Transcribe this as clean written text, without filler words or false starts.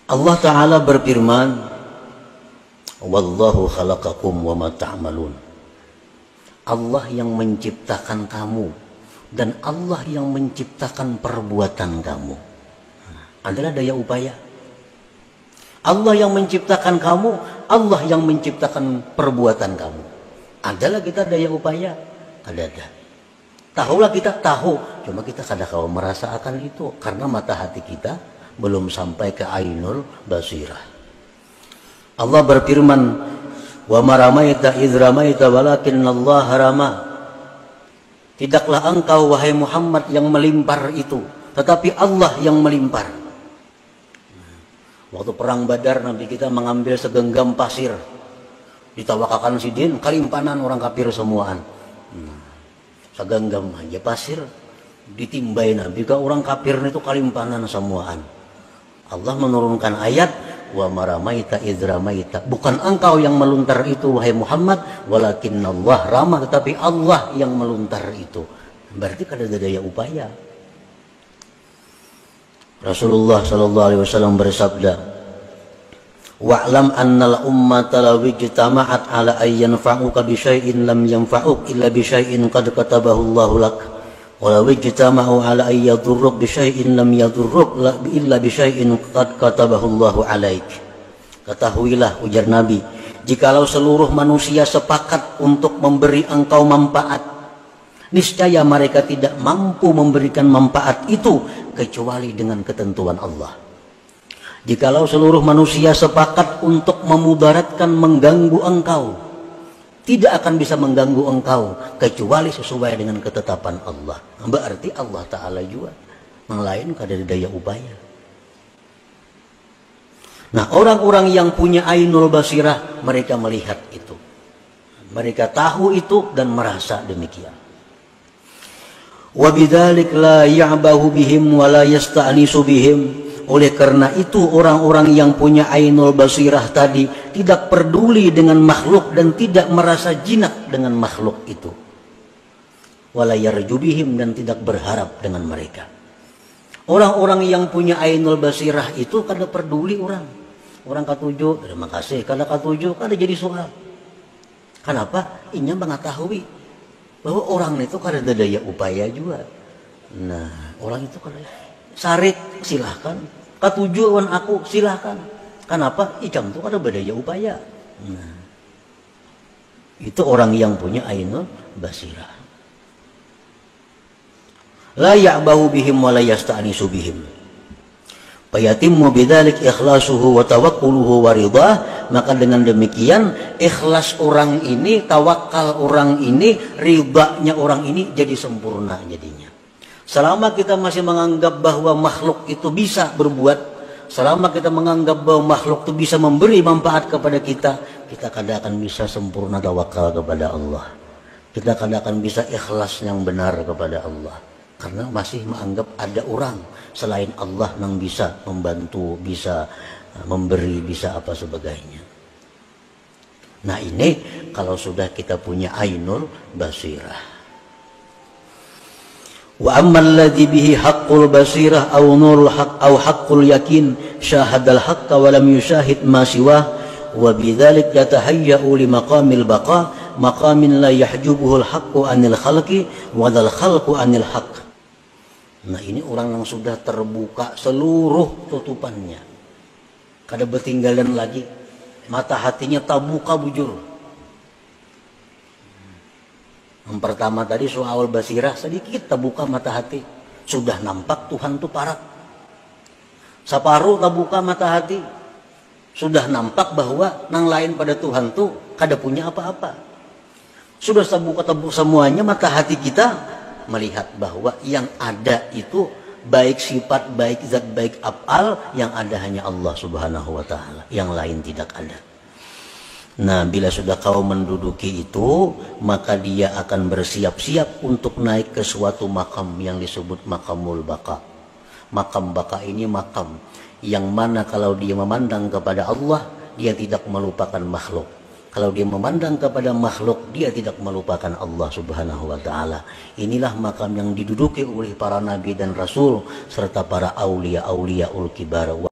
Allah Ta'ala berfirman, wallahu khalaqakum wa ma ta'malun. Allah yang menciptakan kamu dan Allah yang menciptakan perbuatan kamu. Adalah daya upaya. Allah yang menciptakan kamu, Allah yang menciptakan perbuatan kamu. Adalah kita daya upaya? Ada. Tahulah kita, tahu. Cuma kita kadang-kadang merasakan itu karena mata hati kita belum sampai ke ainul basirah. Allah berfirman, wa ma ramaita idz ramaita walakinnallaha rama. Tidaklah engkau wahai Muhammad yang melimpar itu, tetapi Allah yang melimpar. Waktu perang Badar Nabi kita mengambil segenggam pasir, ditawakakan sidin, kalimpanan orang kafir semuaan. Segenggam aja pasir ditimbai Nabi ke orang kafir itu kalimpanan semuaan. Allah menurunkan ayat, wa maramaita idz ramaita. Bukan engkau yang meluntar itu wahai Muhammad, walakinnallah ramah, tetapi Allah yang meluntar itu. Berarti kada ada daya upaya. Rasulullah sallallahu alaihi wasallam bersabda, wa'lam annal ummata law ijtama'at ala ay yanfa'uka bi syai'in lam yanfa'uk illa bi syai'in qad katabahu Allahu lak. Walau ijtama'u ala ay yadurruk bi syai'in lam yadurruk illa bi syai'in qad katabahu Allahu alaik. Ketahuilah, ujar Nabi, jikalau seluruh manusia sepakat untuk memberi engkau manfaat, niscaya mereka tidak mampu memberikan manfaat itu kecuali dengan ketentuan Allah. Jikalau seluruh manusia sepakat untuk memudaratkan, mengganggu engkau, tidak akan bisa mengganggu engkau kecuali sesuai dengan ketetapan Allah. Berarti Allah Ta'ala juga melainkan dari daya upaya. Nah, orang-orang yang punya ainul basirah, mereka melihat itu, mereka tahu itu dan merasa demikian. Wa bidzalik la ya'bahu bihim wa la yasta'nisu bihim. Oleh karena itu orang-orang yang punya ainul basirah tadi tidak peduli dengan makhluk dan tidak merasa jinak dengan makhluk itu. Wala yarju bihim, dan tidak berharap dengan mereka. Orang-orang yang punya ainul basirah itu kada peduli orang. Orang katuju, terima kasih. Kada katuju, kada jadi soal. Kenapa? Inya mengetahui bahwa orang itu kada ada daya upaya juga. Nah, orang itu kada sarik, silahkan. Katujuan aku, silahkan. Kenapa? Ikam itu kada berdaya upaya. Nah, itu orang yang punya ainul basirah. La ya'bahu bihim wa la yasta'nisu bihim. Fayatimmu bidzalik ikhlasuhu wa tawakkuluhu wa ridha. Maka dengan demikian ikhlas orang ini, tawakal orang ini, ridanya orang ini jadi sempurna jadinya. Selama kita masih menganggap bahwa makhluk itu bisa berbuat, selama kita menganggap bahwa makhluk itu bisa memberi manfaat kepada kita, kita kada akan bisa sempurna tawakal kepada Allah. Kita kada akan bisa ikhlas yang benar kepada Allah. Karena masih menganggap ada orang selain Allah yang bisa membantu, bisa memberi, bisa apa sebagainya. Nah, ini kalau sudah kita punya ainul basirah. Wa ammal ladzi bihi haqqul basirah aw nurul haqq aw haqqul yakin syahadal haqqa wa lam yushahid ma siwah wa bidzalik yatahayya'u li maqamil baqa maqamin la yahjubuhul haqqu anil khalqi wa dzal khalqu anil haqq. Nah, ini orang yang sudah terbuka seluruh tutupannya, kada bertinggalan lagi, mata hatinya terbuka bujur. Yang pertama tadi soal basirah, sedikit terbuka mata hati, sudah nampak Tuhan itu parat. Separuh terbuka mata hati, sudah nampak bahwa nang lain pada Tuhan itu kada punya apa-apa. Sudah terbuka semuanya mata hati kita, melihat bahwa yang ada itu baik sifat, baik zat, baik af'al, yang ada hanya Allah Subhanahu wa ta'ala, yang lain tidak ada. Nah, bila sudah kau menduduki itu, maka dia akan bersiap-siap untuk naik ke suatu makam yang disebut makamul baka. Makam baka ini makam yang mana kalau dia memandang kepada Allah, dia tidak melupakan makhluk. Kalau dia memandang kepada makhluk, dia tidak melupakan Allah Subhanahu wa ta'ala. Inilah makam yang diduduki oleh para nabi dan rasul serta para aulia-aulia ul kibar.